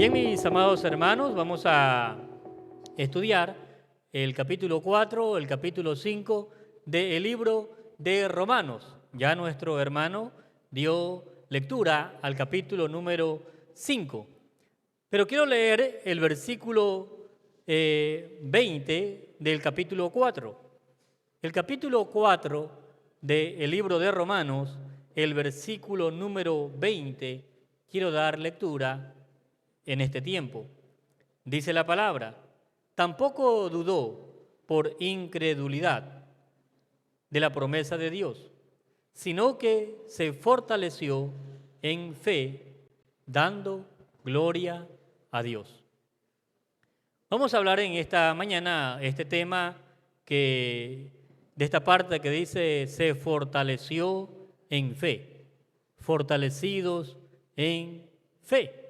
Bien, mis amados hermanos, vamos a estudiar el capítulo 4, el capítulo 5 del libro de Romanos. Ya nuestro hermano dio lectura al capítulo número 5. Pero quiero leer el versículo 20 del capítulo 4. El capítulo 4 del libro de Romanos, el versículo número 20, quiero dar lectura en este tiempo. Dice la palabra: tampoco dudó por incredulidad de la promesa de Dios, sino que se fortaleció en fe, dando gloria a Dios. Vamos a hablar en esta mañana este tema de esta parte que dice: se fortaleció en fe, fortalecidos en fe.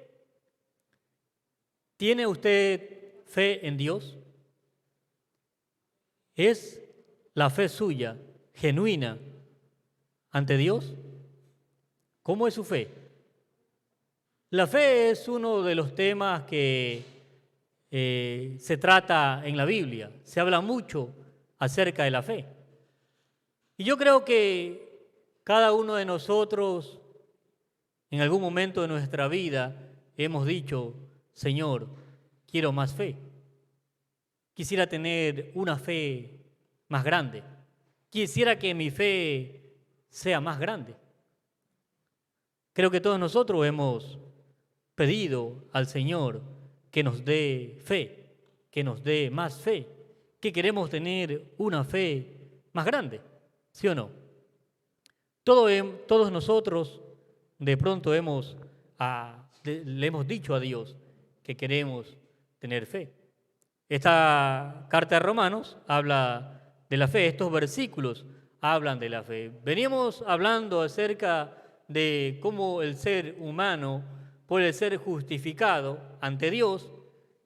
¿Tiene usted fe en Dios? ¿Es la fe suya genuina ante Dios? ¿Cómo es su fe? La fe es uno de los temas que se trata en la Biblia. Se habla mucho acerca de la fe. Y yo creo que cada uno de nosotros, en algún momento de nuestra vida, hemos dicho: Señor, quiero más fe. Quisiera tener una fe más grande. Quisiera que mi fe sea más grande. Creo que todos nosotros hemos pedido al Señor que nos dé fe, que nos dé más fe, que queremos tener una fe más grande, ¿sí o no? Todos nosotros de pronto le hemos dicho a Dios que queremos tener fe. Esta carta de Romanos habla de la fe, estos versículos hablan de la fe. Veníamos hablando acerca de cómo el ser humano puede ser justificado ante Dios,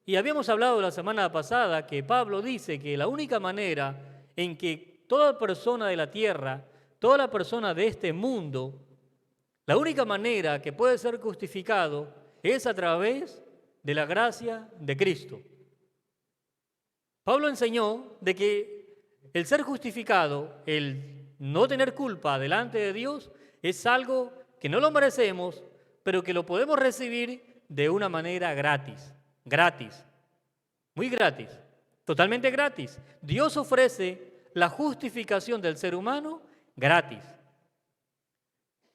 y habíamos hablado la semana pasada que Pablo dice que la única manera en que toda persona de la tierra, toda la persona de este mundo, la única manera que puede ser justificado es a través de la gracia de Cristo. Pablo enseñó de que el ser justificado, el no tener culpa delante de Dios, es algo que no lo merecemos, pero que lo podemos recibir de una manera gratis, muy gratis, totalmente gratis. Dios ofrece la justificación del ser humano gratis.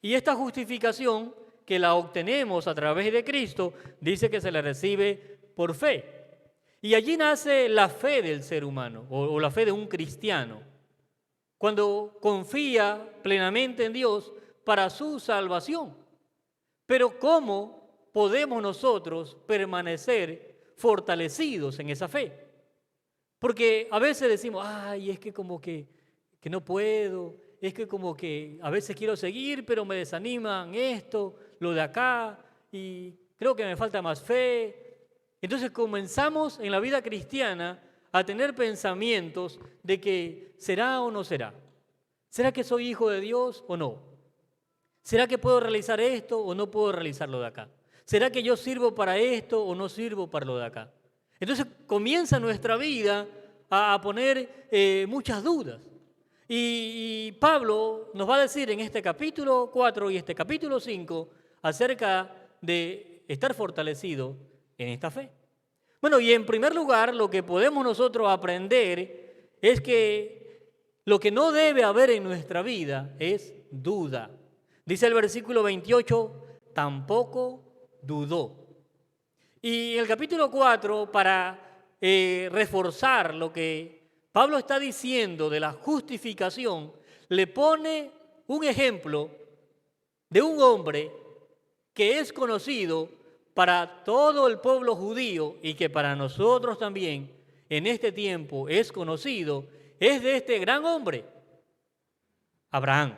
Y esta justificación, que la obtenemos a través de Cristo, dice que se la recibe por fe. Y allí nace la fe del ser humano, o la fe de un cristiano, cuando confía plenamente en Dios para su salvación. Pero ¿cómo podemos nosotros permanecer fortalecidos en esa fe? Porque a veces decimos: ay, es que como que no puedo, es que como que a veces quiero seguir, pero me desaniman esto, lo de acá, y creo que me falta más fe. Entonces comenzamos en la vida cristiana a tener pensamientos de que ¿será o no será? ¿Será que soy hijo de Dios o no? ¿Será que puedo realizar esto o no puedo realizarlo de acá? ¿Será que yo sirvo para esto o no sirvo para lo de acá? Entonces comienza nuestra vida a poner muchas dudas. Y Pablo nos va a decir en este capítulo 4 y este capítulo 5 acerca de estar fortalecido en esta fe. Bueno, y en primer lugar, lo que podemos nosotros aprender es que lo que no debe haber en nuestra vida es duda. Dice el versículo 28, tampoco dudó. Y el capítulo 4, para reforzar lo que Pablo está diciendo de la justificación, le pone un ejemplo de un hombre que es conocido para todo el pueblo judío y que para nosotros también en este tiempo es conocido, es de este gran hombre, Abraham.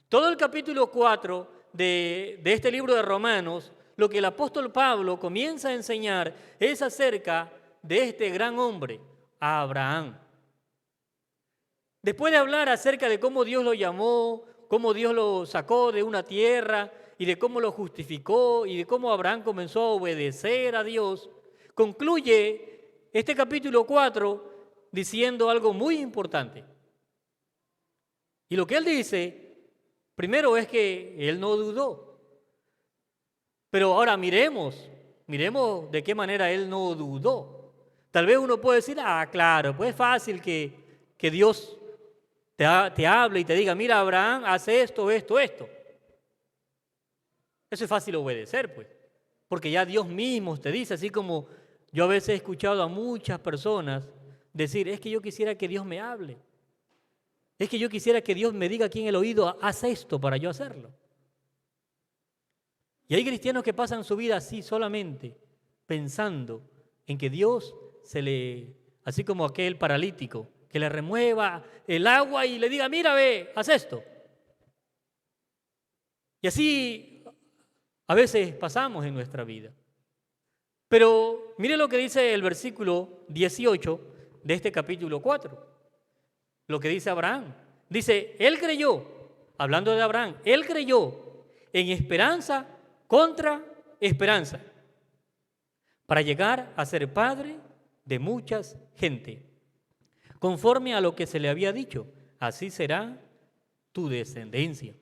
Todo el capítulo 4 de este libro de Romanos, lo que el apóstol Pablo comienza a enseñar es acerca de este gran hombre, Abraham. Después de hablar acerca de cómo Dios lo llamó, cómo Dios lo sacó de una tierra y de cómo lo justificó y de cómo Abraham comenzó a obedecer a Dios, concluye este capítulo 4 diciendo algo muy importante. Y lo que él dice, primero es que él no dudó. Pero ahora miremos de qué manera él no dudó. Tal vez uno puede decir, claro, pues es fácil que Dios te hable y te diga, mira Abraham, hace esto, esto, esto. Eso es fácil obedecer, pues, porque ya Dios mismo te dice, así como yo a veces he escuchado a muchas personas decir, es que yo quisiera que Dios me hable. Es que yo quisiera que Dios me diga aquí en el oído, haz esto para yo hacerlo. Y hay cristianos que pasan su vida así solamente, pensando en que Dios así como aquel paralítico, que le remueva el agua y le diga, mira, ve, haz esto. Y así a veces pasamos en nuestra vida. Pero mire lo que dice el versículo 18 de este capítulo 4. Lo que dice Abraham. Dice, él creyó, hablando de Abraham, él creyó en esperanza contra esperanza, para llegar a ser padre de muchas gente, conforme a lo que se le había dicho, así será tu descendencia.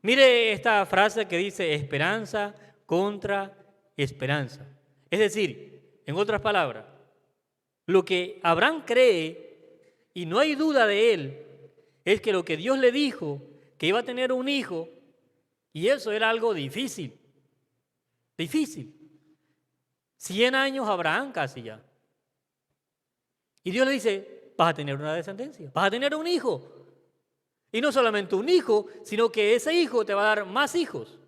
Mire esta frase que dice esperanza contra esperanza. Es decir, en otras palabras, lo que Abraham cree, y no hay duda de él, es que lo que Dios le dijo, que iba a tener un hijo, y eso era algo difícil. Difícil. 100 años Abraham casi ya. Y Dios le dice, vas a tener una descendencia, vas a tener un hijo. Y no solamente un hijo, sino que ese hijo te va a dar más hijos.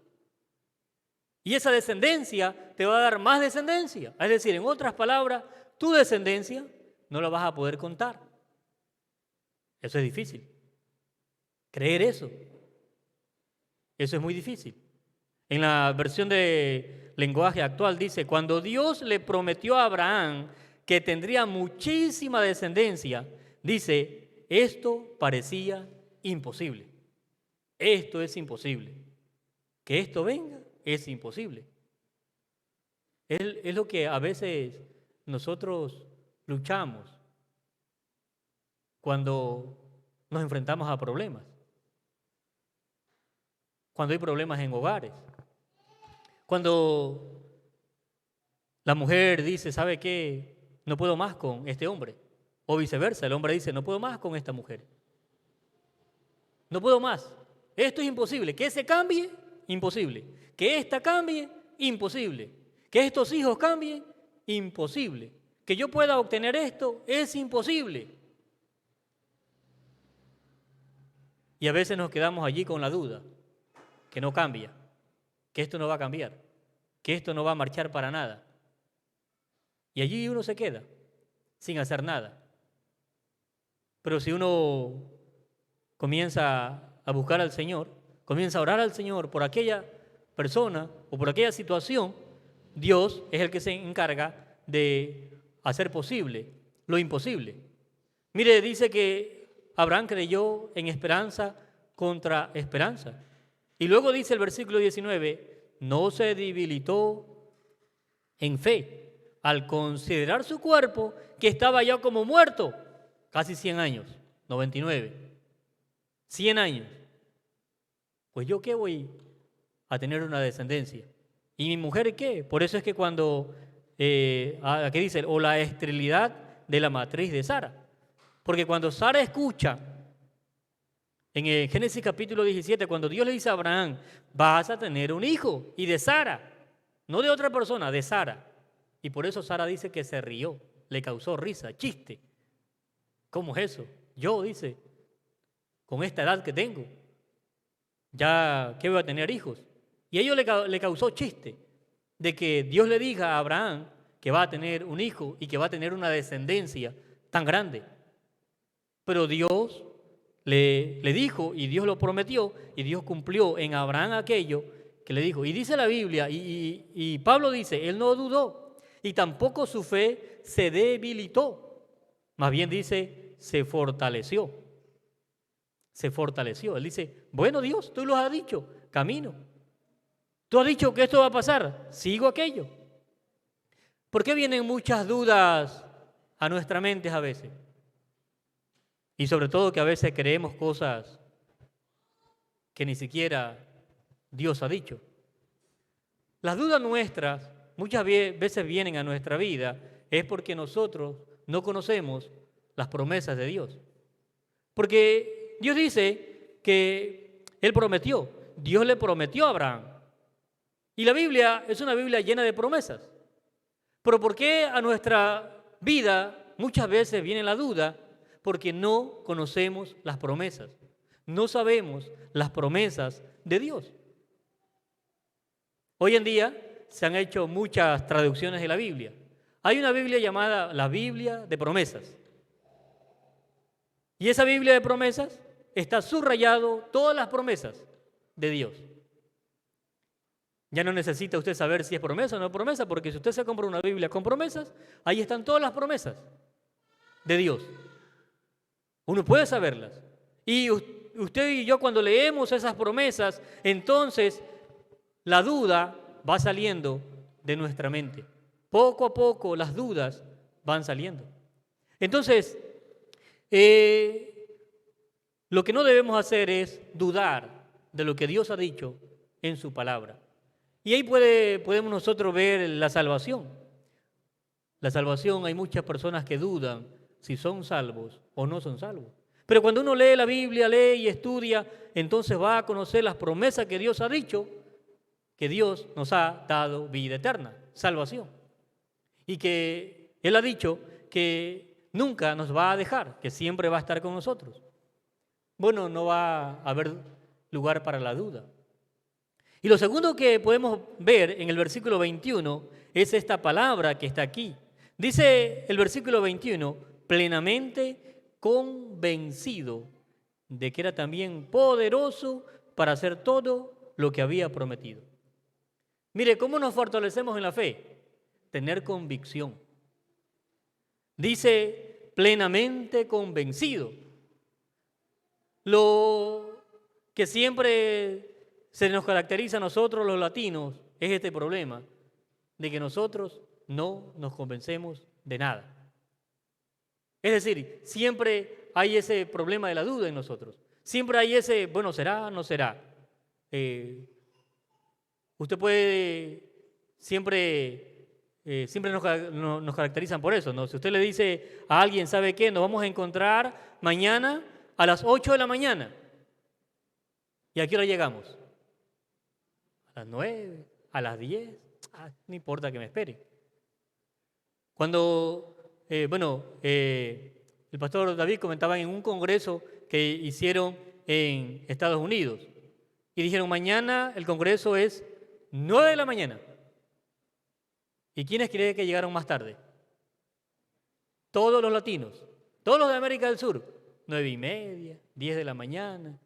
Y esa descendencia te va a dar más descendencia. Es decir, en otras palabras, tu descendencia no la vas a poder contar. Eso es difícil. Creer eso es muy difícil. En la versión de lenguaje actual dice, cuando Dios le prometió a Abraham que tendría muchísima descendencia, dice, esto parecía imposible. Esto es imposible. Que esto venga es imposible. Es lo que a veces nosotros luchamos cuando nos enfrentamos a problemas. Cuando hay problemas en hogares. Cuando la mujer dice, ¿sabe qué? No puedo más con este hombre. O viceversa, el hombre dice, no puedo más con esta mujer. No puedo más. Esto es imposible. Que ese cambie, imposible. Que esta cambie, imposible. Que estos hijos cambien, imposible. Que yo pueda obtener esto, es imposible. Y a veces nos quedamos allí con la duda, que no cambia, que esto no va a cambiar, que esto no va a marchar para nada. Y allí uno se queda sin hacer nada. Pero si uno comienza a buscar al Señor, comienza a orar al Señor por aquella persona o por aquella situación, Dios es el que se encarga de hacer posible lo imposible. Mire, dice que Abraham creyó en esperanza contra esperanza. Y luego dice el versículo 19, no se debilitó en fe al considerar su cuerpo que estaba ya como muerto, casi 100 años, 99, 100 años. Pues yo qué voy a tener una descendencia. ¿Y mi mujer qué? Por eso es que cuando, aquí dice, o la esterilidad de la matriz de Sara. Porque cuando Sara escucha, en el Génesis capítulo 17, cuando Dios le dice a Abraham, vas a tener un hijo, y de Sara, no de otra persona, de Sara. Y por eso Sara dice que se rió, le causó risa, chiste. ¿Cómo es eso? Yo, dice, con esta edad que tengo, ya que voy a tener hijos. Y a ello le causó chiste de que Dios le diga a Abraham que va a tener un hijo y que va a tener una descendencia tan grande. Pero Dios le dijo y Dios lo prometió y Dios cumplió en Abraham aquello que le dijo. Y dice la Biblia y Pablo dice, él no dudó y tampoco su fe se debilitó. Más bien dice, se fortaleció. Se fortaleció. Él dice, bueno Dios, tú lo has dicho, camino. Tú has dicho que esto va a pasar, sigo aquello. ¿Por qué vienen muchas dudas a nuestra mente a veces? Y sobre todo que a veces creemos cosas que ni siquiera Dios ha dicho. Las dudas nuestras muchas veces vienen a nuestra vida es porque nosotros no conocemos las promesas de Dios. Porque Dios dice que Él prometió, Dios le prometió a Abraham. Y la Biblia es una Biblia llena de promesas. Pero ¿por qué a nuestra vida muchas veces viene la duda? Porque no conocemos las promesas. No sabemos las promesas de Dios. Hoy en día se han hecho muchas traducciones de la Biblia. Hay una Biblia llamada la Biblia de promesas. Y esa Biblia de promesas está subrayado todas las promesas de Dios. Ya no necesita usted saber si es promesa o no promesa, porque si usted se compra una Biblia con promesas, ahí están todas las promesas de Dios. Uno puede saberlas. Y usted y yo cuando leemos esas promesas, entonces la duda va saliendo de nuestra mente. Poco a poco las dudas van saliendo. Entonces, lo que no debemos hacer es dudar de lo que Dios ha dicho en su palabra. Y ahí podemos nosotros ver la salvación. La salvación, hay muchas personas que dudan si son salvos o no son salvos. Pero cuando uno lee la Biblia, lee y estudia, entonces va a conocer las promesas que Dios ha dicho, que Dios nos ha dado vida eterna, salvación. Y que Él ha dicho que nunca nos va a dejar, que siempre va a estar con nosotros. Bueno, no va a haber lugar para la duda. Y lo segundo que podemos ver en el versículo 21 es esta palabra que está aquí. Dice el versículo 21, plenamente convencido de que era también poderoso para hacer todo lo que había prometido. Mire, ¿cómo nos fortalecemos en la fe? Tener convicción. Dice plenamente convencido. Lo que siempre se nos caracteriza a nosotros los latinos es este problema de que nosotros no nos convencemos de nada. Es decir, siempre hay ese problema de la duda en nosotros. Siempre hay ese, bueno, ¿será? ¿No será? Usted puede, siempre nos caracterizan por eso, ¿no? Si usted le dice a alguien, ¿sabe qué? Nos vamos a encontrar mañana a las 8 de la mañana. ¿Y a qué hora llegamos? A las 9, a las 10, no importa que me espere. Cuando, el pastor David comentaba en un congreso que hicieron en Estados Unidos y dijeron, mañana el congreso es 9 de la mañana. ¿Y quiénes creen que llegaron más tarde? Todos los latinos, todos los de América del Sur, 9:30, 10 de la mañana.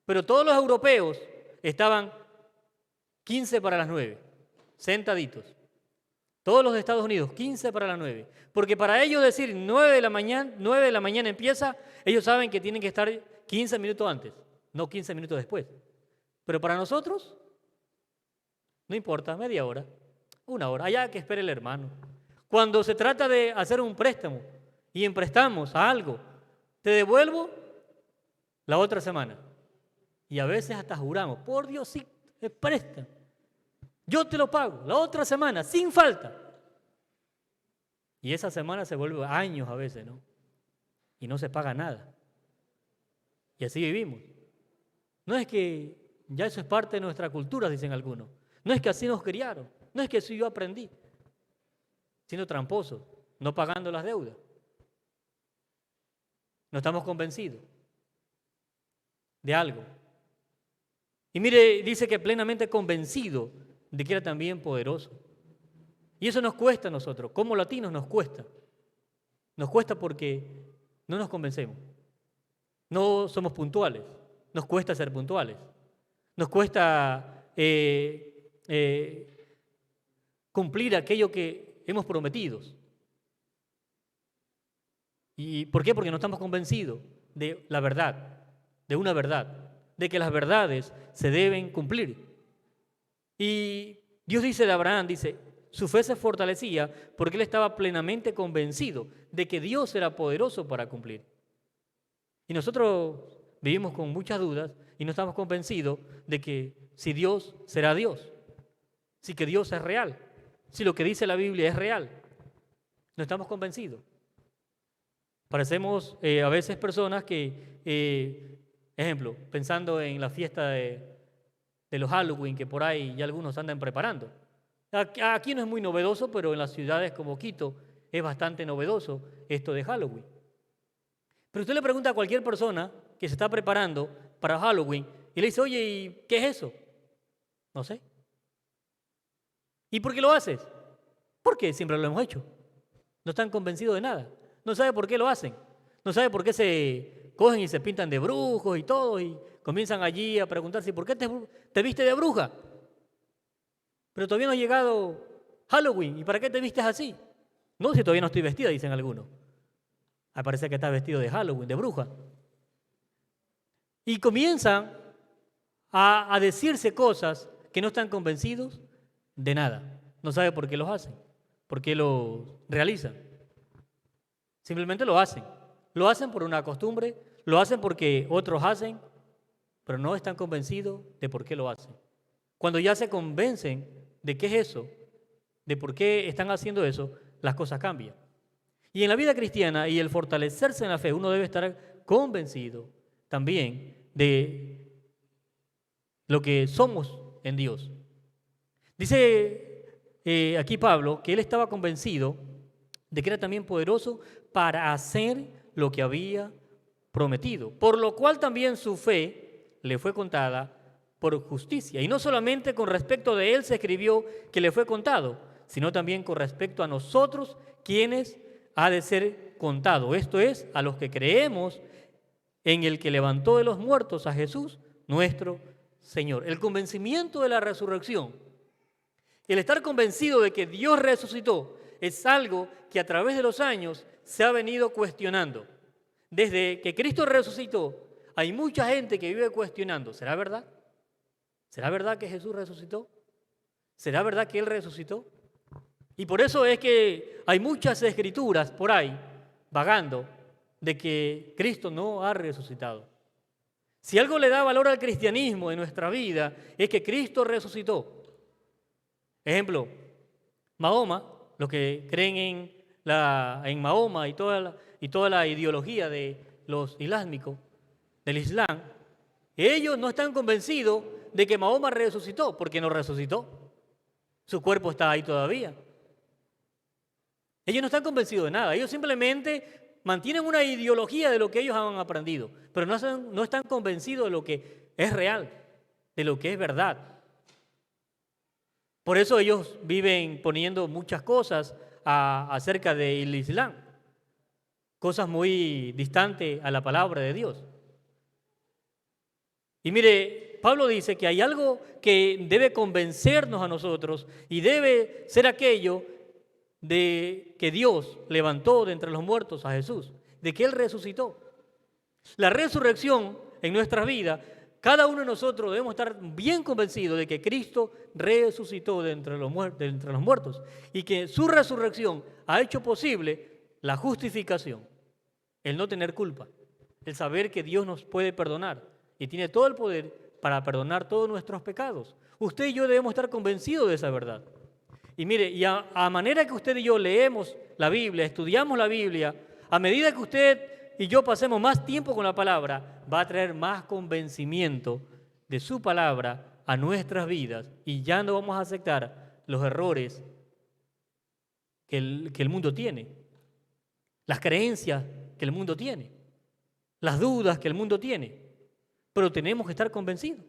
Pero todos los europeos estaban 15 para las 9, sentaditos. Todos los de Estados Unidos, 15 para las 9. Porque para ellos decir 9 de la mañana empieza, ellos saben que tienen que estar 15 minutos antes, no 15 minutos después. Pero para nosotros, no importa, media hora, una hora, allá que espere el hermano. Cuando se trata de hacer un préstamo y emprestamos a algo, te devuelvo la otra semana. Y a veces hasta juramos, por Dios, sí, te prestan. Yo te lo pago la otra semana, sin falta. Y esa semana se vuelve años a veces, ¿no? Y no se paga nada. Y así vivimos. No es que ya eso es parte de nuestra cultura, dicen algunos. No es que así nos criaron. No es que así yo aprendí. Siendo tramposos, no pagando las deudas. No estamos convencidos de algo. Y mire, dice que plenamente convencido de que era también poderoso. Y eso nos cuesta a nosotros, como latinos nos cuesta. Nos cuesta porque no nos convencemos. No somos puntuales. Nos cuesta ser puntuales. Nos cuesta cumplir aquello que hemos prometido. ¿Y por qué? Porque no estamos convencidos de la verdad, de una verdad, de que las verdades se deben cumplir. Y Dios dice de Abraham, dice, su fe se fortalecía porque él estaba plenamente convencido de que Dios era poderoso para cumplir. Y nosotros vivimos con muchas dudas y no estamos convencidos de que si Dios será Dios, si que Dios es real, si lo que dice la Biblia es real. No estamos convencidos. Parecemos a veces personas que, ejemplo, pensando en la fiesta de los Halloween que por ahí ya algunos andan preparando. Aquí no es muy novedoso, pero en las ciudades como Quito es bastante novedoso esto de Halloween. Pero usted le pregunta a cualquier persona que se está preparando para Halloween y le dice, oye, ¿y qué es eso? No sé. ¿Y por qué lo haces? Porque siempre lo hemos hecho. No están convencidos de nada. No sabe por qué lo hacen. No sabe por qué se cogen y se pintan de brujos y todo y comienzan allí a preguntarse, ¿por qué te viste de bruja? Pero todavía no ha llegado Halloween. ¿Y para qué te vistes así? No, si todavía no estoy vestida, dicen algunos. Parece que estás vestido de Halloween, de bruja. Y comienzan a decirse cosas que no están convencidos de nada. No sabe por qué los hacen, por qué lo realizan. Simplemente lo hacen. Lo hacen por una costumbre, lo hacen porque otros hacen, pero no están convencidos de por qué lo hacen. Cuando ya se convencen de qué es eso, de por qué están haciendo eso, las cosas cambian. Y en la vida cristiana y el fortalecerse en la fe, uno debe estar convencido también de lo que somos en Dios. Dice aquí Pablo que él estaba convencido de que era también poderoso para hacer lo que había prometido, por lo cual también su fe le fue contada por justicia. Y no solamente con respecto de él se escribió que le fue contado, sino también con respecto a nosotros, quienes ha de ser contado. Esto es, a los que creemos en el que levantó de los muertos a Jesús, nuestro Señor. El convencimiento de la resurrección, el estar convencido de que Dios resucitó, es algo que a través de los años se ha venido cuestionando. Desde que Cristo resucitó, hay mucha gente que vive cuestionando, ¿será verdad? ¿Será verdad que Jesús resucitó? ¿Será verdad que Él resucitó? Y por eso es que hay muchas escrituras por ahí vagando de que Cristo no ha resucitado. Si algo le da valor al cristianismo en nuestra vida es que Cristo resucitó. Ejemplo, Mahoma, los que creen en Mahoma y toda la ideología de los islámicos, del Islam, ellos no están convencidos de que Mahoma resucitó, porque no resucitó. Su cuerpo está ahí todavía. Ellos no están convencidos de nada, ellos simplemente mantienen una ideología de lo que ellos han aprendido, pero no están convencidos de lo que es real, de lo que es verdad. Por eso ellos viven poniendo muchas cosas acerca del Islam, cosas muy distantes a la palabra de Dios. Y mire, Pablo dice que hay algo que debe convencernos a nosotros y debe ser aquello de que Dios levantó de entre los muertos a Jesús, de que Él resucitó. La resurrección en nuestras vidas, cada uno de nosotros debemos estar bien convencidos de que Cristo resucitó de entre los muertos y que su resurrección ha hecho posible la justificación, el no tener culpa, el saber que Dios nos puede perdonar y tiene todo el poder para perdonar todos nuestros pecados. Usted y yo debemos estar convencidos de esa verdad. Y mire, y a manera que usted y yo leemos la Biblia, estudiamos la Biblia, a medida que usted y yo pasemos más tiempo con la palabra, va a traer más convencimiento de su palabra a nuestras vidas y ya no vamos a aceptar los errores que el mundo tiene, las creencias que el mundo tiene, las dudas que el mundo tiene. Pero tenemos que estar convencidos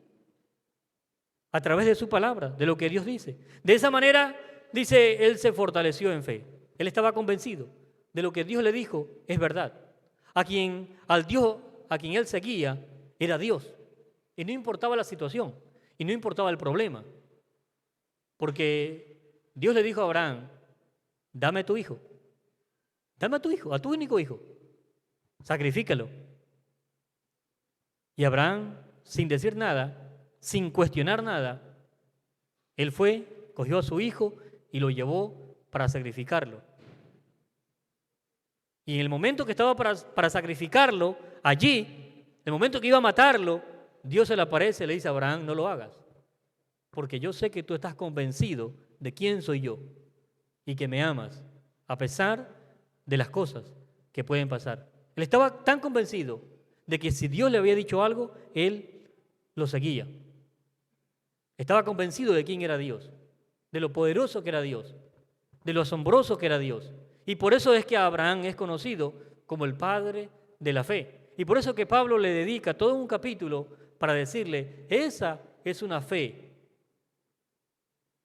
a través de su palabra, de lo que Dios dice. De esa manera, dice, él se fortaleció en fe. Él estaba convencido de lo que Dios le dijo es verdad. Al Dios a quien él seguía era Dios. Y no importaba la situación, y no importaba el problema. Porque Dios le dijo a Abraham, dame a tu hijo, a tu único hijo, sacrifícalo. Y Abraham, sin decir nada, sin cuestionar nada, Él fue, cogió a su hijo y lo llevó para sacrificarlo. Y en el momento que estaba para sacrificarlo, allí, el momento que iba a matarlo, Dios se le aparece y le dice a Abraham, no lo hagas, porque yo sé que tú estás convencido de quién soy yo y que me amas, a pesar de las cosas que pueden pasar. Él estaba tan convencido de que si Dios le había dicho algo, él lo seguía. Estaba convencido de quién era Dios, de lo poderoso que era Dios, de lo asombroso que era Dios. Y por eso es que Abraham es conocido como el padre de la fe. Y por eso que Pablo le dedica todo un capítulo para decirle, esa es una fe,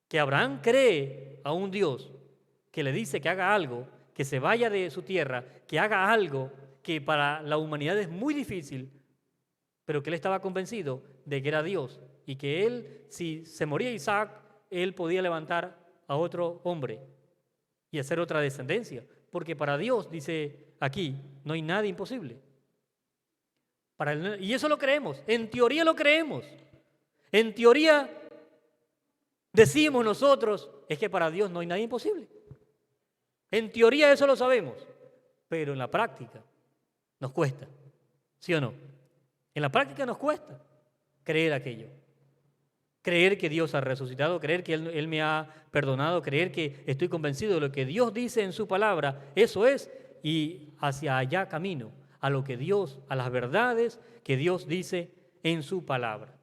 que Abraham cree a un Dios que le dice que haga algo, que se vaya de su tierra, que haga algo que para la humanidad es muy difícil, pero que él estaba convencido de que era Dios y que él, si se moría Isaac, él podía levantar a otro hombre y hacer otra descendencia, porque para Dios, dice aquí, no hay nada imposible. Y eso lo creemos, en teoría lo creemos. En teoría decimos nosotros, es que para Dios no hay nada imposible. En teoría eso lo sabemos, pero en la práctica nos cuesta, ¿sí o no? En la práctica nos cuesta creer aquello. Creer que Dios ha resucitado, creer que Él me ha perdonado, creer que estoy convencido de lo que Dios dice en su palabra, eso es, y hacia allá camino, a lo que Dios, a las verdades que Dios dice en su palabra.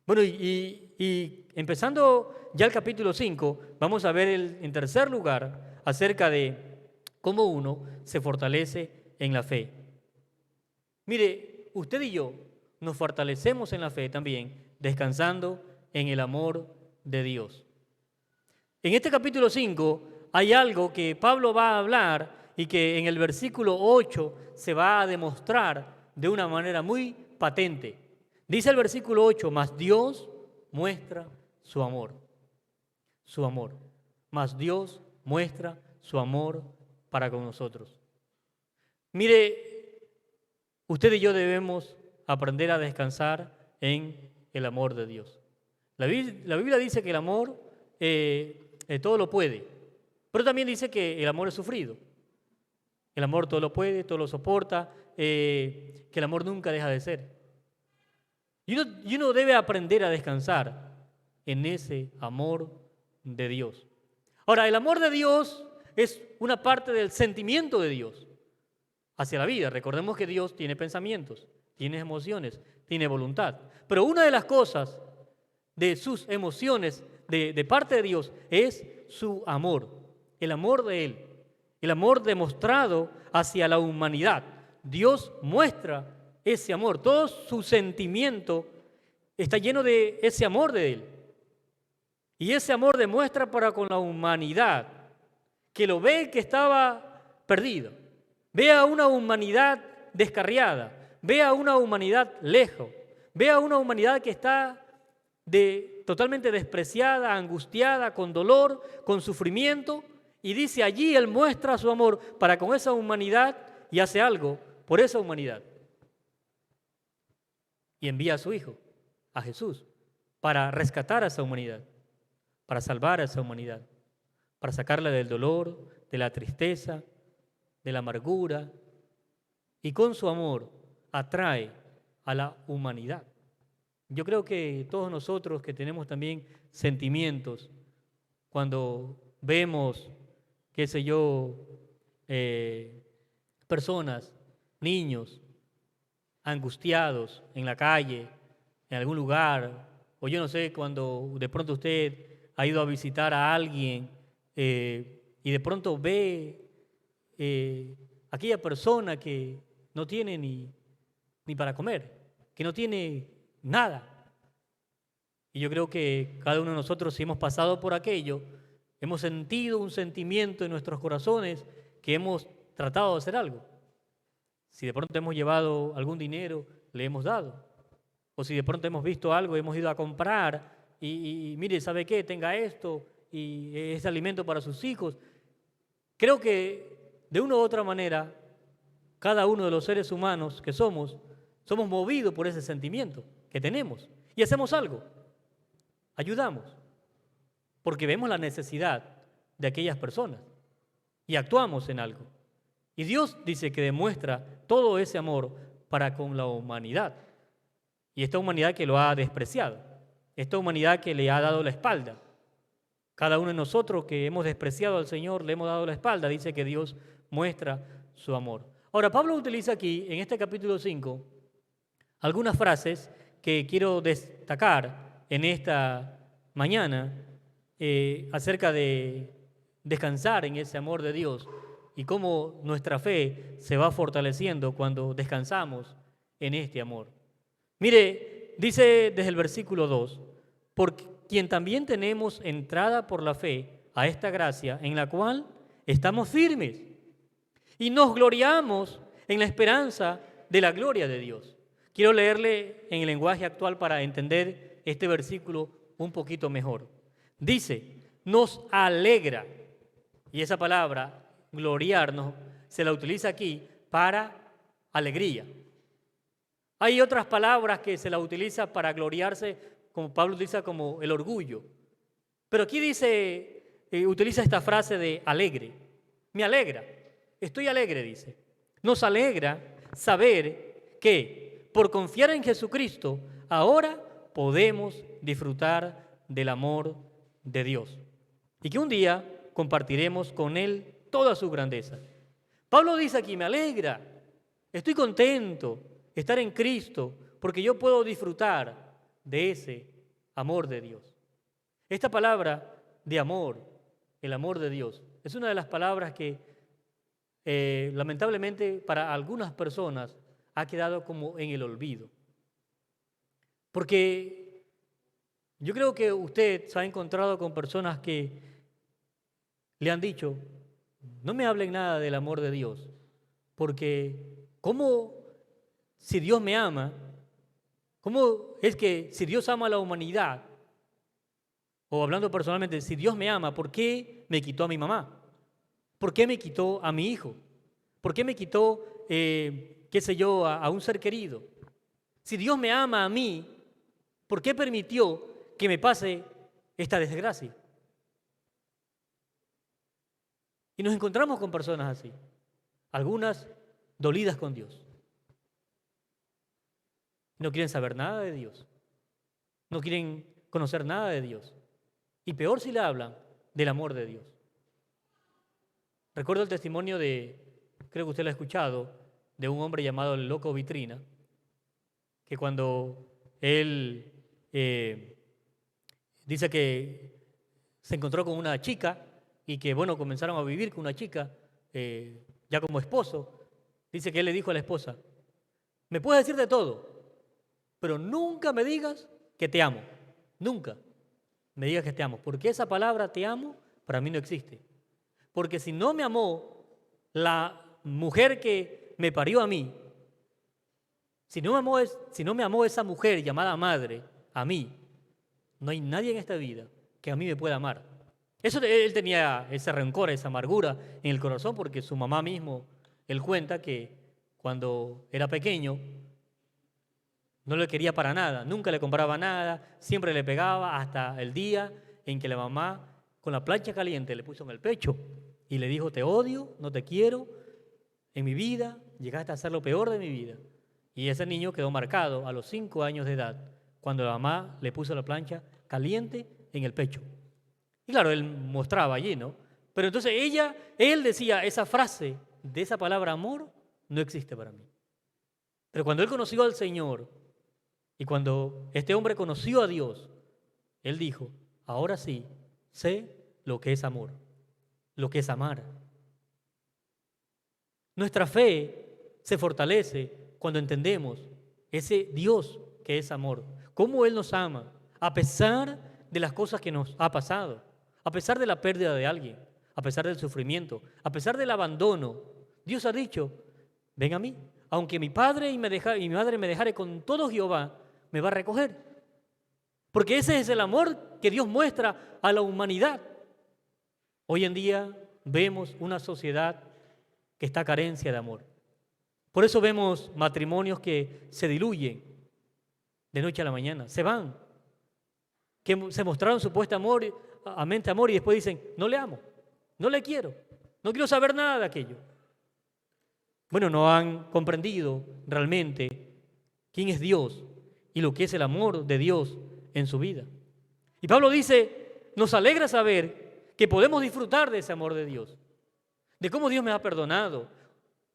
Bueno, y empezando ya el capítulo 5, vamos a ver en tercer lugar acerca de cómo uno se fortalece en la fe. Mire, usted y yo nos fortalecemos en la fe también descansando en el amor de Dios. En este capítulo 5 hay algo que Pablo va a hablar y que en el versículo 8 se va a demostrar de una manera muy patente. Dice el versículo 8, mas Dios muestra su amor. Su amor. Mas Dios muestra su amor para con nosotros. Mire, usted y yo debemos aprender a descansar en el amor de Dios. La Biblia dice que el amor todo lo puede, pero también dice que el amor es sufrido. El amor todo lo puede, todo lo soporta, que el amor nunca deja de ser. Y uno debe aprender a descansar en ese amor de Dios. Ahora, el amor de Dios es una parte del sentimiento de Dios hacia la vida. Recordemos que Dios tiene pensamientos, tiene emociones, tiene voluntad. Pero una de las cosas de sus emociones de parte de Dios es su amor, el amor de Él, el amor demostrado hacia la humanidad. Dios muestra ese amor, todo su sentimiento está lleno de ese amor de Él. Y ese amor demuestra para con la humanidad, que lo ve que estaba perdido, ve a una humanidad descarriada, ve a una humanidad lejos, ve a una humanidad que está totalmente despreciada, angustiada, con dolor, con sufrimiento, y dice allí Él muestra su amor para con esa humanidad y hace algo por esa humanidad. Y envía a su Hijo, a Jesús, para rescatar a esa humanidad, para salvar a esa humanidad, para sacarla del dolor, de la tristeza, de la amargura, y con su amor atrae a la humanidad. Yo creo que todos nosotros que tenemos también sentimientos, cuando vemos, qué sé yo, personas, niños, angustiados en la calle, en algún lugar, o yo no sé, cuando de pronto usted ha ido a visitar a alguien y de pronto ve aquella persona que no tiene ni para comer, que no tiene nada. Y yo creo que cada uno de nosotros, si hemos pasado por aquello, hemos sentido un sentimiento en nuestros corazones que hemos tratado de hacer algo. Si de pronto hemos llevado algún dinero, le hemos dado. O si de pronto hemos visto algo, hemos ido a comprar y mire, ¿sabe qué? Tenga esto y es alimento para sus hijos. Creo que de una u otra manera, cada uno de los seres humanos que somos movidos por ese sentimiento que tenemos y hacemos algo, ayudamos. porque vemos la necesidad de aquellas personas y actuamos en algo. Y Dios dice que demuestra todo ese amor para con la humanidad. Y esta humanidad que lo ha despreciado, esta humanidad que le ha dado la espalda. Cada uno de nosotros que hemos despreciado al Señor, le hemos dado la espalda, dice que Dios muestra su amor. Ahora, Pablo utiliza aquí, en este capítulo 5, algunas frases que quiero destacar en esta mañana acerca de descansar en ese amor de Dios y cómo nuestra fe se va fortaleciendo cuando descansamos en este amor. Mire, dice desde el versículo 2, por quien también tenemos entrada por la fe a esta gracia en la cual estamos firmes y nos gloriamos en la esperanza de la gloria de Dios. Quiero leerle en el lenguaje actual para entender este versículo un poquito mejor. Dice, nos alegra, y esa palabra, gloriarnos, se la utiliza aquí para alegría. Hay otras palabras que se la utiliza para gloriarse, como Pablo utiliza como el orgullo. Pero aquí dice, utiliza esta frase de alegre. Me alegra, estoy alegre, dice. Nos alegra saber que por confiar en Jesucristo, ahora podemos disfrutar del amor de Dios. Y que un día compartiremos con Él toda su grandeza. Pablo dice aquí, me alegra, estoy contento de estar en Cristo, porque yo puedo disfrutar de ese amor de Dios. Esta palabra de amor, el amor de Dios, es una de las palabras que lamentablemente para algunas personas ha quedado como en el olvido. Porque yo creo que usted se ha encontrado con personas que le han dicho, no me hablen nada del amor de Dios, porque ¿cómo si Dios me ama? ¿Cómo es que si Dios ama a la humanidad? O hablando personalmente, si Dios me ama, ¿por qué me quitó a mi mamá? ¿Por qué me quitó a mi hijo? ¿Por qué me quitó, qué sé yo, a un ser querido? Si Dios me ama a mí, ¿por qué permitió que me pase esta desgracia? Y nos encontramos con personas así, algunas dolidas con Dios. No quieren saber nada de Dios, no quieren conocer nada de Dios. Y peor si le hablan del amor de Dios. Recuerdo el testimonio de, creo que usted lo ha escuchado, de un hombre llamado el Loco Vitrina, que cuando él dice que se encontró con una chica y que, bueno, comenzaron a vivir con una chica ya como esposo, dice que él le dijo a la esposa, me puedes decir de todo, pero nunca me digas que te amo, nunca me digas que te amo, porque esa palabra te amo para mí no existe. Porque si no me amó la mujer que me parió a mí, si no me amó esa mujer llamada madre a mí, no hay nadie en esta vida que a mí me pueda amar. Él tenía ese rencor, esa amargura en el corazón porque su mamá mismo, él cuenta que cuando era pequeño no le quería para nada, nunca le compraba nada, siempre le pegaba hasta el día en que la mamá con la plancha caliente le puso en el pecho y le dijo, te odio, no te quiero, en mi vida llegaste a ser lo peor de mi vida. Y ese niño quedó marcado a los 5 años de edad, cuando la mamá le puso la plancha caliente en el pecho. Y claro, él mostraba allí, ¿no? Pero entonces él decía, esa frase de esa palabra amor no existe para mí. Pero cuando él conoció al Señor y cuando este hombre conoció a Dios, él dijo, ahora sí, sé lo que es amor, lo que es amar. Nuestra fe se fortalece cuando entendemos ese Dios que es amor, cómo Él nos ama, a pesar de las cosas que nos ha pasado, a pesar de la pérdida de alguien, a pesar del sufrimiento, a pesar del abandono. Dios ha dicho, ven a mí, aunque mi padre y mi madre me dejare, con todo Jehová me va a recoger. Porque ese es el amor que Dios muestra a la humanidad. Hoy en día vemos una sociedad que está a carencia de amor. Por eso vemos matrimonios que se diluyen de noche a la mañana, se van, que se mostraron supuesto amor, amor y después dicen, no le amo, no le quiero, no quiero saber nada de aquello. Bueno, no han comprendido realmente quién es Dios y lo que es el amor de Dios en su vida. Y Pablo dice, nos alegra saber que podemos disfrutar de ese amor de Dios, de cómo Dios me ha perdonado,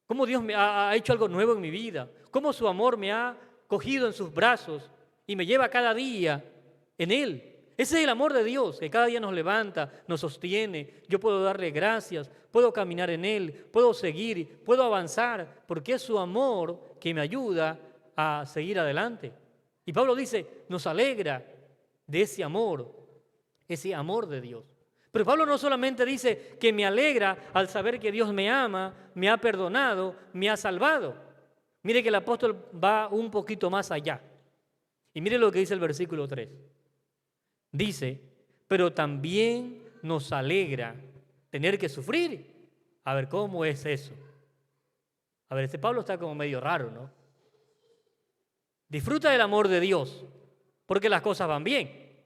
cómo Dios me ha hecho algo nuevo en mi vida, cómo su amor me ha cogido en sus brazos y me lleva cada día en Él. Ese es el amor de Dios, que cada día nos levanta, nos sostiene. Yo puedo darle gracias, puedo caminar en Él, puedo seguir, puedo avanzar, porque es su amor que me ayuda a seguir adelante. Y Pablo dice, nos alegra de ese amor de Dios. Pero Pablo no solamente dice que me alegra al saber que Dios me ama, me ha perdonado, me ha salvado. Mire que el apóstol va un poquito más allá. Y mire lo que dice el versículo 3. Dice, pero también nos alegra tener que sufrir. A ver, ¿cómo es eso? A ver, este Pablo está como medio raro, ¿no? Disfruta del amor de Dios porque las cosas van bien.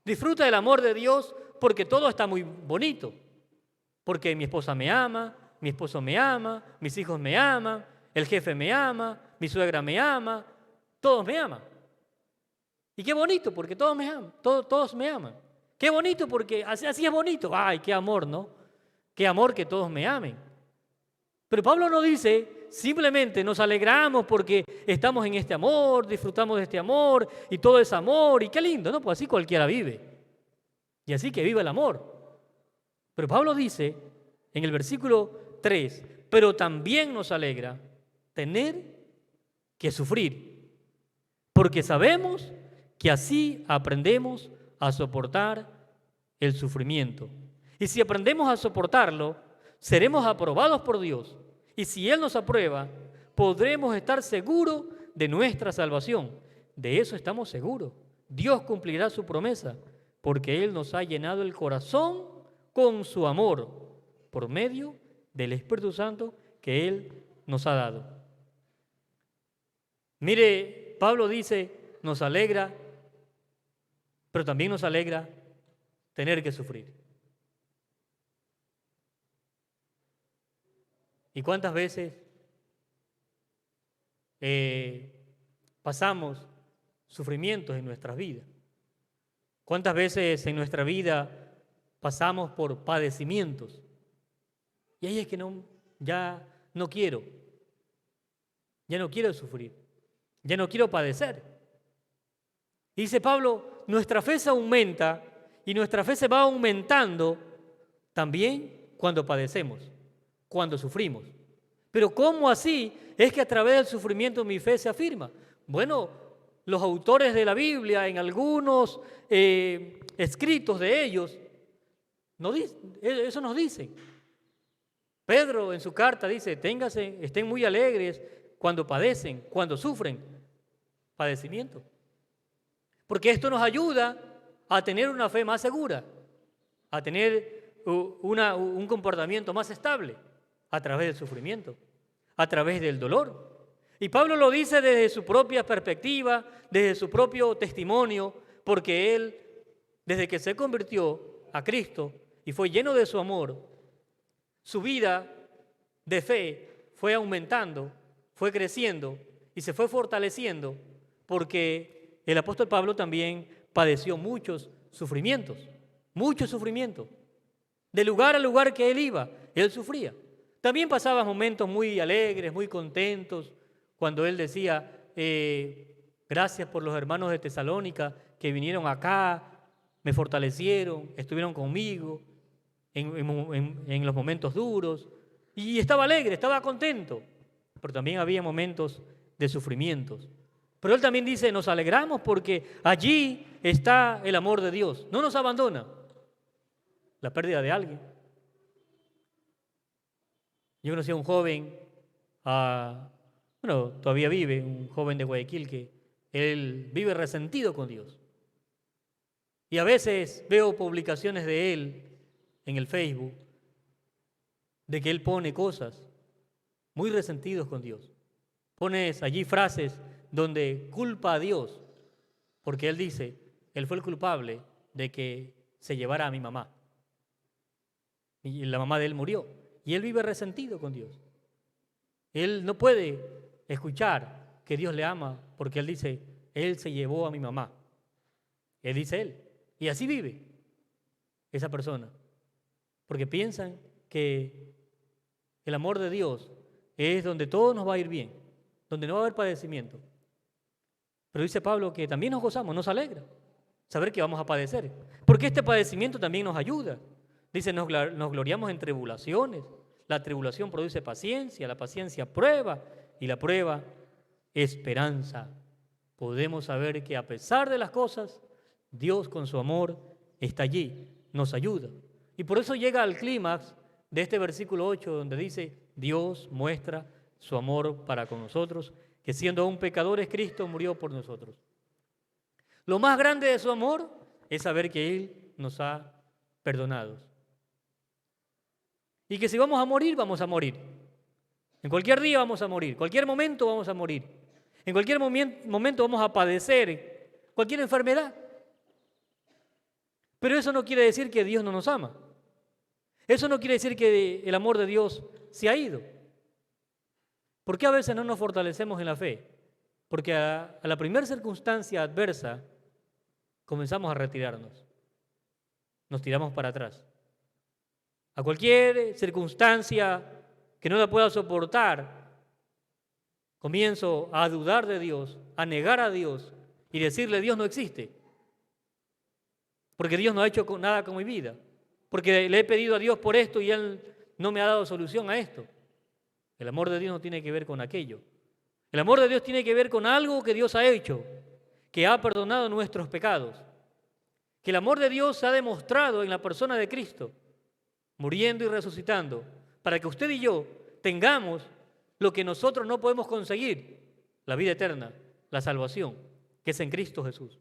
Disfruta del amor de Dios porque todo está muy bonito. Porque mi esposa me ama, mi esposo me ama, mis hijos me aman, el jefe me ama, mi suegra me ama, todos me aman. Y qué bonito, porque todos me aman, todos me aman. Qué bonito, porque así es bonito. Ay, qué amor, ¿no? Qué amor que todos me amen. Pero Pablo no dice, simplemente nos alegramos porque estamos en este amor, disfrutamos de este amor y todo es amor y qué lindo, ¿no? Pues así cualquiera vive. Y así que viva el amor. Pero Pablo dice en el versículo 3, pero también nos alegra tener que sufrir, porque sabemos que así aprendemos a soportar el sufrimiento. Y si aprendemos a soportarlo, seremos aprobados por Dios. Y si Él nos aprueba, podremos estar seguros de nuestra salvación. De eso estamos seguros. Dios cumplirá su promesa, porque Él nos ha llenado el corazón con su amor, por medio del Espíritu Santo que Él nos ha dado. Mire, Pablo dice, nos alegra, pero también nos alegra tener que sufrir. ¿Y cuántas veces pasamos sufrimientos en nuestras vidas? ¿Cuántas veces en nuestra vida pasamos por padecimientos? Y ahí es que ya no quiero sufrir, ya no quiero padecer. Y dice Pablo, nuestra fe se aumenta y nuestra fe se va aumentando también cuando padecemos, cuando sufrimos. Pero ¿cómo así es que a través del sufrimiento mi fe se afirma? Bueno, los autores de la Biblia, en algunos escritos de ellos, eso nos dicen. Pedro en su carta dice, estén muy alegres cuando padecen, cuando sufren padecimiento. Porque esto nos ayuda a tener una fe más segura, a tener un comportamiento más estable a través del sufrimiento, a través del dolor. Y Pablo lo dice desde su propia perspectiva, desde su propio testimonio, porque él, desde que se convirtió a Cristo y fue lleno de su amor, su vida de fe fue aumentando, fue creciendo y se fue fortaleciendo, porque el apóstol Pablo también padeció muchos sufrimientos. De lugar a lugar que él iba, él sufría. También pasaba momentos muy alegres, muy contentos, cuando él decía, gracias por los hermanos de Tesalónica que vinieron acá, me fortalecieron, estuvieron conmigo en los momentos duros. Y estaba alegre, estaba contento. Pero también había momentos de sufrimientos. Pero él también dice, nos alegramos porque allí está el amor de Dios. No nos abandona la pérdida de alguien. Yo conocí a un joven, todavía vive, un joven de Guayaquil que él vive resentido con Dios. Y a veces veo publicaciones de él en el Facebook, de que él pone cosas muy resentidos con Dios. Pones allí frases donde culpa a Dios, porque él dice, Él fue el culpable de que se llevara a mi mamá. Y la mamá de él murió. Y él vive resentido con Dios. Él no puede escuchar que Dios le ama porque él dice, él se llevó a mi mamá. Él dice él. Y así vive esa persona. Porque piensan que el amor de Dios es donde todo nos va a ir bien, donde no va a haber padecimiento. Pero dice Pablo que también nos gozamos, nos alegra saber que vamos a padecer. Porque este padecimiento también nos ayuda. Dice, nos gloriamos en tribulaciones. La tribulación produce paciencia, la paciencia prueba y la prueba esperanza. Podemos saber que a pesar de las cosas, Dios con su amor está allí, nos ayuda. Y por eso llega al clímax de este versículo 8 donde dice, Dios muestra su amor para con nosotros, que siendo aún pecadores, Cristo murió por nosotros. Lo más grande de su amor es saber que Él nos ha perdonado. Y que si vamos a morir, vamos a morir. En cualquier día vamos a morir, en cualquier momento vamos a morir. En cualquier momento vamos a padecer cualquier enfermedad. Pero eso no quiere decir que Dios no nos ama. Eso no quiere decir que el amor de Dios se ha ido. ¿Por qué a veces no nos fortalecemos en la fe? Porque a la primera circunstancia adversa comenzamos a retirarnos. Nos tiramos para atrás. A cualquier circunstancia que no la pueda soportar, comienzo a dudar de Dios, a negar a Dios y decirle Dios no existe. Porque Dios no ha hecho nada con mi vida. Porque le he pedido a Dios por esto y Él no me ha dado solución a esto. El amor de Dios no tiene que ver con aquello. El amor de Dios tiene que ver con algo que Dios ha hecho, que ha perdonado nuestros pecados. Que el amor de Dios se ha demostrado en la persona de Cristo, muriendo y resucitando, para que usted y yo tengamos lo que nosotros no podemos conseguir, la vida eterna, la salvación, que es en Cristo Jesús.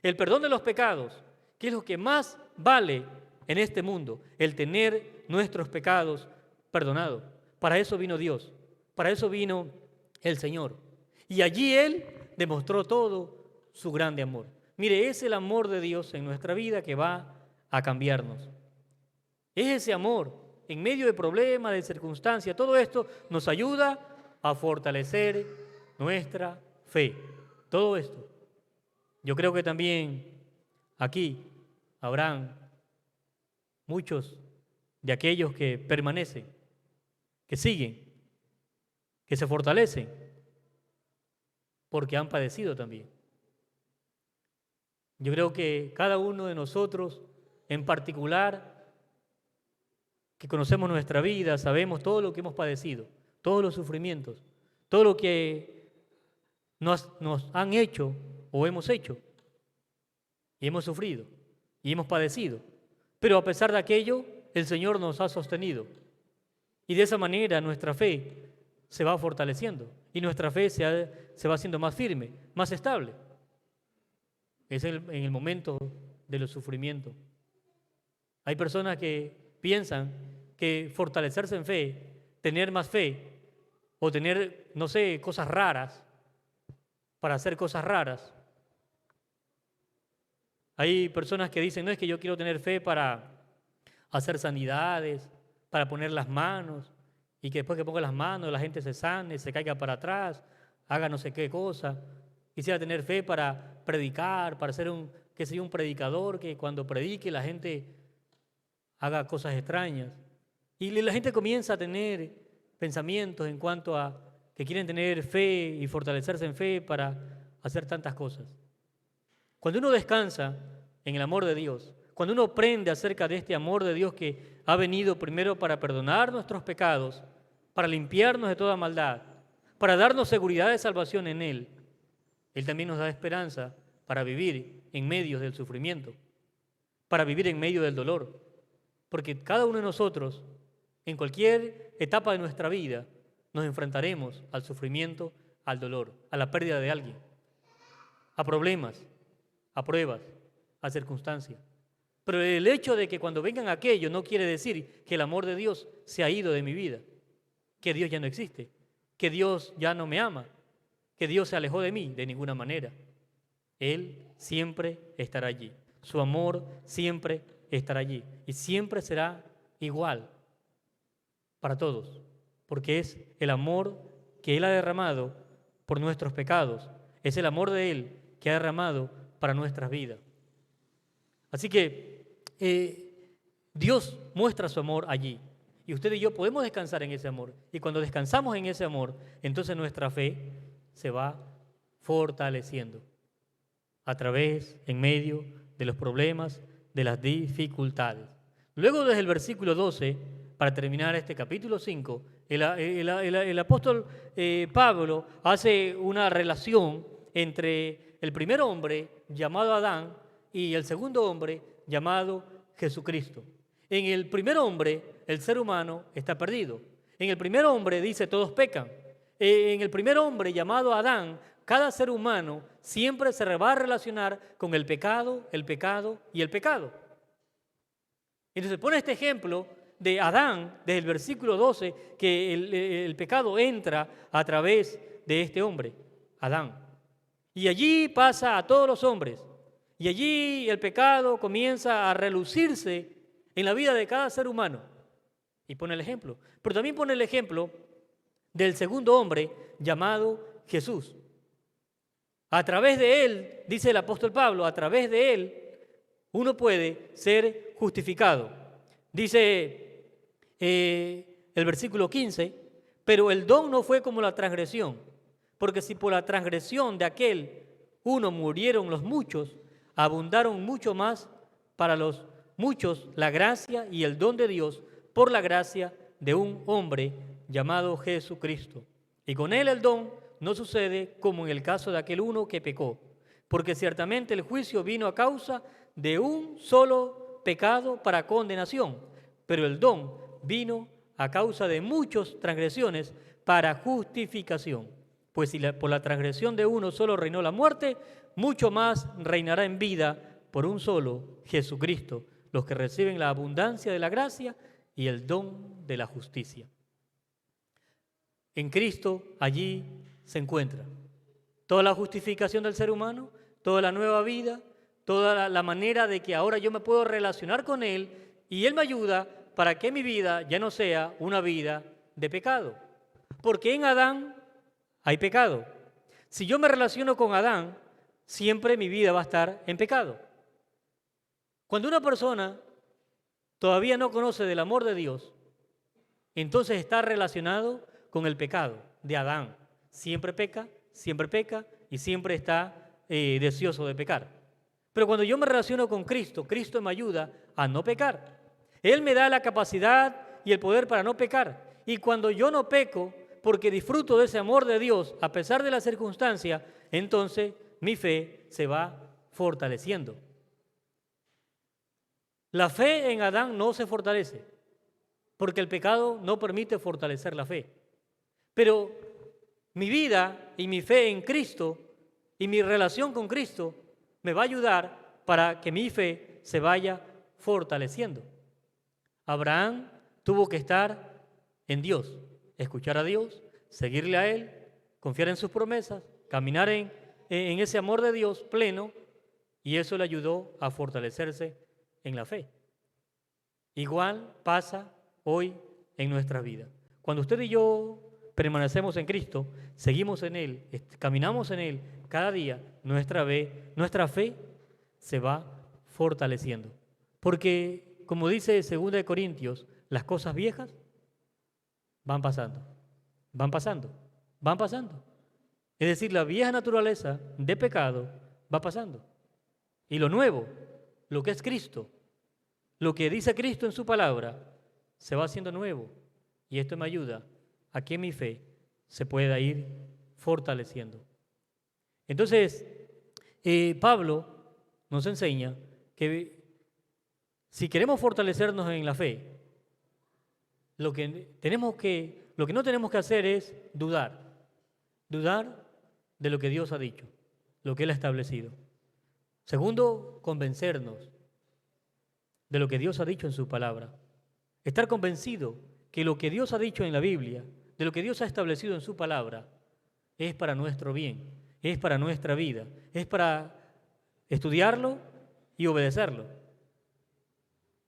El perdón de los pecados, que es lo que más vale en este mundo, el tener nuestros pecados perdonados. Para eso vino Dios, para eso vino el Señor. Y allí Él demostró todo su grande amor. Mire, es el amor de Dios en nuestra vida que va a cambiarnos. Es ese amor, en medio de problemas, de circunstancias, todo esto nos ayuda a fortalecer nuestra fe. Todo esto. Yo creo que también aquí habrán muchos de aquellos que permanecen, que siguen, que se fortalecen, porque han padecido también. Yo creo que cada uno de nosotros, en particular, que conocemos nuestra vida, sabemos todo lo que hemos padecido, todos los sufrimientos, todo lo que nos han hecho o hemos hecho, y hemos sufrido, y hemos padecido. Pero a pesar de aquello, el Señor nos ha sostenido. Y de esa manera nuestra fe se va fortaleciendo, y nuestra fe se va haciendo más firme, más estable. Es en el momento de los sufrimientos. Hay personas que piensan que fortalecerse en fe, tener más fe, o tener, no sé, cosas raras, para hacer cosas raras. Hay personas que dicen, no es que yo quiero tener fe para hacer sanidades, para poner las manos, y que después que ponga las manos la gente se sane, se caiga para atrás, haga no sé qué cosa. Quisiera tener fe para predicar, para ser un predicador, que cuando predique la gente haga cosas extrañas. Y la gente comienza a tener pensamientos en cuanto a que quieren tener fe y fortalecerse en fe para hacer tantas cosas. Cuando uno descansa en el amor de Dios, cuando uno aprende acerca de este amor de Dios que ha venido primero para perdonar nuestros pecados, para limpiarnos de toda maldad, para darnos seguridad de salvación en Él, Él también nos da esperanza para vivir en medio del sufrimiento, para vivir en medio del dolor. Porque cada uno de nosotros, en cualquier etapa de nuestra vida, nos enfrentaremos al sufrimiento, al dolor, a la pérdida de alguien, a problemas, a pruebas, a circunstancias. Pero el hecho de que cuando vengan aquellos no quiere decir que el amor de Dios se ha ido de mi vida, que Dios ya no existe, que Dios ya no me ama, que Dios se alejó de mí, de ninguna manera. Él siempre estará allí. Su amor siempre estará allí. Y siempre será igual para todos, porque es el amor que Él ha derramado por nuestros pecados. Es el amor de Él que ha derramado para nuestras vidas. Así que Dios muestra su amor allí. Y usted y yo podemos descansar en ese amor. Y cuando descansamos en ese amor, entonces nuestra fe se va fortaleciendo a través, en medio de los problemas, de las dificultades. Luego, desde el versículo 12, para terminar este capítulo 5, el apóstol Pablo hace una relación entre el primer hombre llamado Adán y el segundo hombre llamado Jesucristo. En el primer hombre, el ser humano está perdido. En el primer hombre dice todos pecan. En el primer hombre llamado Adán, cada ser humano siempre se va a relacionar con el pecado y el pecado. Entonces pone este ejemplo de Adán, desde el versículo 12, que el pecado entra a través de este hombre, Adán. Y allí pasa a todos los hombres. Y allí el pecado comienza a relucirse en la vida de cada ser humano. Y pone el ejemplo. Pero también pone el ejemplo del segundo hombre llamado Jesús. A través de él, dice el apóstol Pablo, a través de él uno puede ser justificado. Dice el versículo 15, pero el don no fue como la transgresión, porque si por la transgresión de aquel uno murieron los muchos, abundaron mucho más para los muchos la gracia y el don de Dios por la gracia de un hombre llamado Jesucristo. Y con él el don no sucede como en el caso de aquel uno que pecó, porque ciertamente el juicio vino a causa de un solo pecado para condenación, pero el don vino a causa de muchas transgresiones para justificación. Pues si por la transgresión de uno solo reinó la muerte, mucho más reinará en vida por un solo, Jesucristo, los que reciben la abundancia de la gracia y el don de la justicia. En Cristo allí se encuentra toda la justificación del ser humano, toda la nueva vida, toda la manera de que ahora yo me puedo relacionar con Él y Él me ayuda para que mi vida ya no sea una vida de pecado. Porque en Adán hay pecado. Si yo me relaciono con Adán, siempre mi vida va a estar en pecado. Cuando una persona todavía no conoce del amor de Dios, entonces está relacionado con el pecado de Adán. Siempre peca y siempre está deseoso de pecar. Pero cuando yo me relaciono con Cristo, Cristo me ayuda a no pecar. Él me da la capacidad y el poder para no pecar. Y cuando yo no peco, porque disfruto de ese amor de Dios a pesar de la circunstancia, entonces mi fe se va fortaleciendo. La fe en Adán no se fortalece, porque el pecado no permite fortalecer la fe. Pero mi vida y mi fe en Cristo y mi relación con Cristo me va a ayudar para que mi fe se vaya fortaleciendo. Abraham tuvo que estar en Dios, escuchar a Dios, seguirle a Él, confiar en sus promesas, caminar en ese amor de Dios pleno, y eso le ayudó a fortalecerse en la fe. Igual pasa hoy en nuestra vida. Cuando usted y yo permanecemos en Cristo, seguimos en Él, caminamos en Él cada día, nuestra fe se va fortaleciendo. Porque, como dice 2 Corintios, las cosas viejas van pasando. Es decir, la vieja naturaleza de pecado va pasando. Y lo nuevo, lo que es Cristo, lo que dice Cristo en su palabra, se va haciendo nuevo. Y esto me ayuda a que mi fe se pueda ir fortaleciendo. Entonces, Pablo nos enseña que si queremos fortalecernos en la fe, lo que no tenemos que hacer es dudar de lo que Dios ha dicho, lo que Él ha establecido. Segundo, convencernos de lo que Dios ha dicho en su palabra. Estar convencido que lo que Dios ha dicho en la Biblia, de lo que Dios ha establecido en su palabra, es para nuestro bien, es para nuestra vida, es para estudiarlo y obedecerlo.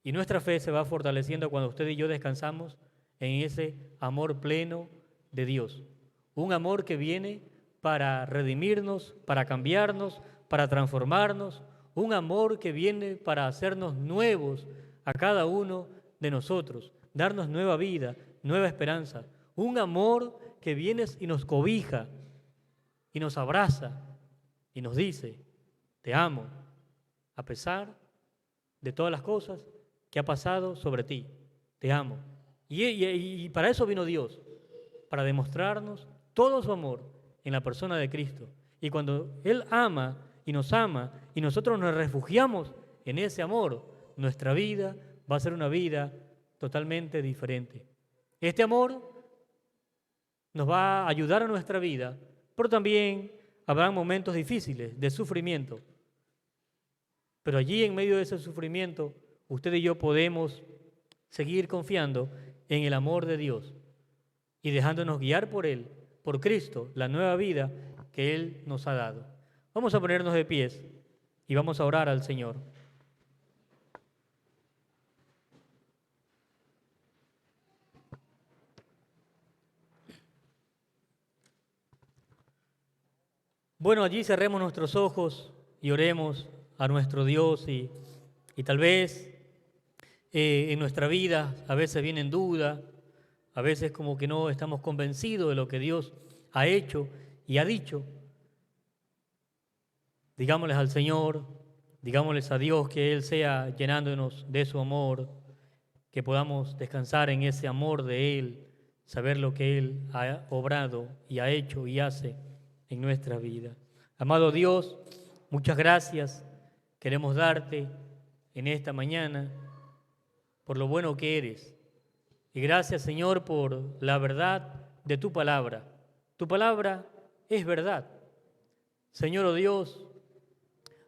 Y nuestra fe se va fortaleciendo cuando usted y yo descansamos en ese amor pleno de Dios. Un amor que viene para redimirnos, para cambiarnos, para transformarnos. Un amor que viene para hacernos nuevos a cada uno de nosotros, darnos nueva vida, nueva esperanza. Un amor que viene y nos cobija y nos abraza y nos dice, te amo, a pesar de todas las cosas que ha pasado sobre ti. Te amo. Y para eso vino Dios, para demostrarnos todo su amor en la persona de Cristo. Y cuando Él ama y nosotros nos refugiamos en ese amor, nuestra vida va a ser una vida totalmente diferente. Este amor nos va a ayudar a nuestra vida, pero también habrá momentos difíciles de sufrimiento. Pero allí en medio de ese sufrimiento, usted y yo podemos seguir confiando en el amor de Dios y dejándonos guiar por Él, por Cristo, la nueva vida que Él nos ha dado. Vamos a ponernos de pies y vamos a orar al Señor. Bueno, allí cerremos nuestros ojos y oremos a nuestro Dios y tal vez en nuestra vida a veces viene en duda, a veces como que no estamos convencidos de lo que Dios ha hecho y ha dicho. Digámosles al Señor, digámosles a Dios que Él sea llenándonos de su amor, que podamos descansar en ese amor de Él, saber lo que Él ha obrado y ha hecho y hace en nuestra vida. Amado Dios, muchas gracias queremos darte en esta mañana por lo bueno que eres. Y gracias, Señor, por la verdad de tu palabra. Tu palabra es verdad. Señor, oh Dios,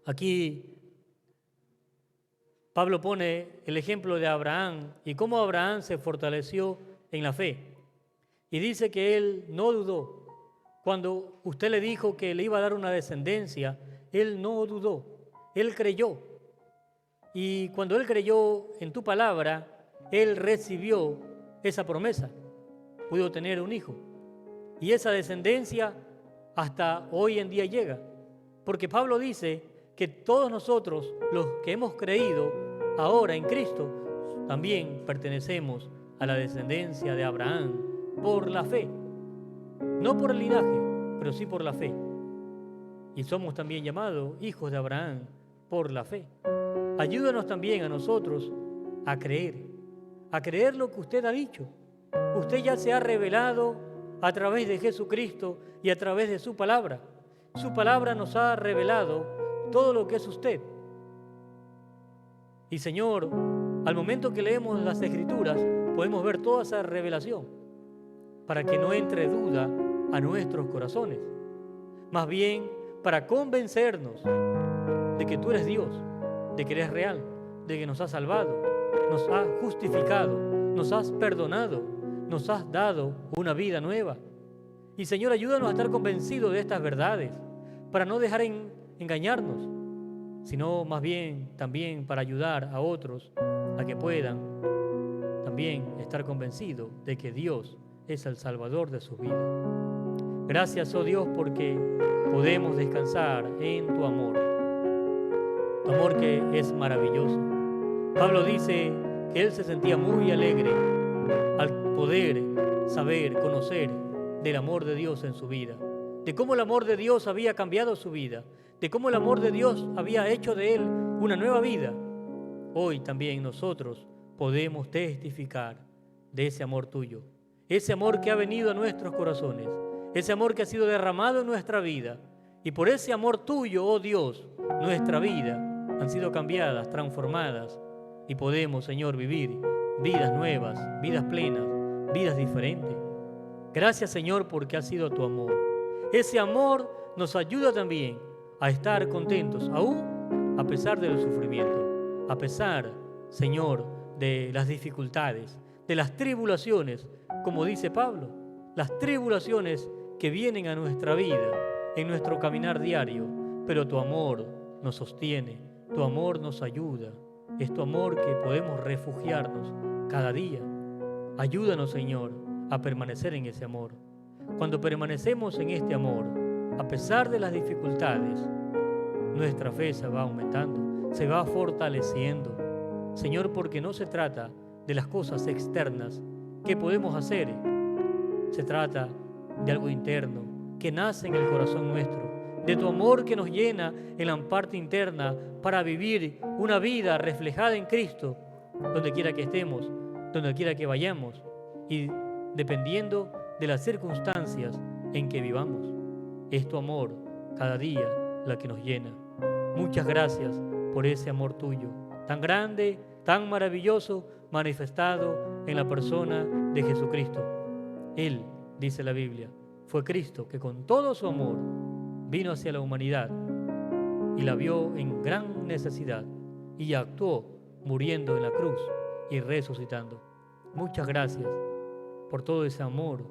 aquí Pablo pone el ejemplo de Abraham y cómo Abraham se fortaleció en la fe. Y dice que él no dudó. Cuando usted le dijo que le iba a dar una descendencia, él no dudó, él creyó. Y cuando él creyó en tu palabra, él recibió esa promesa. Pudo tener un hijo. Y esa descendencia hasta hoy en día llega. Porque Pablo dice que todos nosotros, los que hemos creído ahora en Cristo, también pertenecemos a la descendencia de Abraham por la fe. No por el linaje, pero sí por la fe. Y somos también llamados hijos de Abraham por la fe. Ayúdanos también a nosotros a creer lo que usted ha dicho. Usted ya se ha revelado a través de Jesucristo y a través de su palabra. Su palabra nos ha revelado todo lo que es usted. Y Señor, al momento que leemos las Escrituras, podemos ver toda esa revelación para que no entre duda a nuestros corazones. Más bien, para convencernos de que tú eres Dios, de que eres real, de que nos has salvado, nos has justificado, nos has perdonado, nos has dado una vida nueva. Y Señor, ayúdanos a estar convencidos de estas verdades, para no dejar engañarnos, sino más bien también para ayudar a otros a que puedan también estar convencidos de que Dios es el Salvador de sus vidas. Gracias, oh Dios, porque podemos descansar en tu amor que es maravilloso. Pablo dice que él se sentía muy alegre al poder saber, conocer del amor de Dios en su vida, de cómo el amor de Dios había cambiado su vida, de cómo el amor de Dios había hecho de él una nueva vida. Hoy también nosotros podemos testificar de ese amor tuyo, ese amor que ha venido a nuestros corazones, ese amor que ha sido derramado en nuestra vida. Y por ese amor tuyo, oh Dios, nuestra vida han sido cambiadas, transformadas, y podemos, Señor, vivir vidas nuevas, vidas plenas, vidas diferentes. Gracias, Señor, porque ha sido tu amor. Ese amor nos ayuda también a estar contentos, aún a pesar del sufrimiento, a pesar, Señor, de las dificultades, de las tribulaciones, como dice Pablo, las tribulaciones que vienen a nuestra vida, en nuestro caminar diario, pero tu amor nos sostiene, tu amor nos ayuda. Es tu amor que podemos refugiarnos cada día. Ayúdanos, Señor, a permanecer en ese amor. Cuando permanecemos en este amor, a pesar de las dificultades, nuestra fe se va aumentando, se va fortaleciendo. Señor, porque no se trata de las cosas externas que podemos hacer, se trata de algo interno que nace en el corazón nuestro, de tu amor que nos llena en la parte interna para vivir una vida reflejada en Cristo, donde quiera que estemos, donde quiera que vayamos y dependiendo de las circunstancias en que vivamos. Es tu amor cada día la que nos llena. Muchas gracias por ese amor tuyo, tan grande, tan maravilloso, manifestado en la persona de Jesucristo. Él, dice la Biblia, fue Cristo que con todo su amor vino hacia la humanidad y la vio en gran necesidad y actuó muriendo en la cruz y resucitando. Muchas gracias por todo ese amor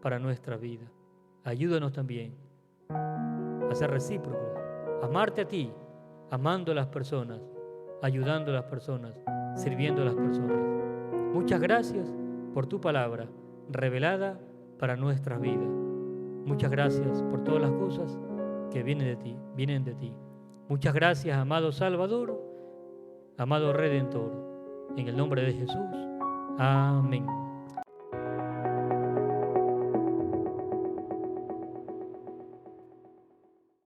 para nuestra vida. Ayúdanos también a ser recíprocos, amarte a ti, amando a las personas, ayudando a las personas, sirviendo a las personas. Muchas gracias por tu palabra revelada para nuestras vidas. Muchas gracias por todas las cosas que vienen de ti. Muchas gracias, amado Salvador, amado Redentor. En el nombre de Jesús. Amén.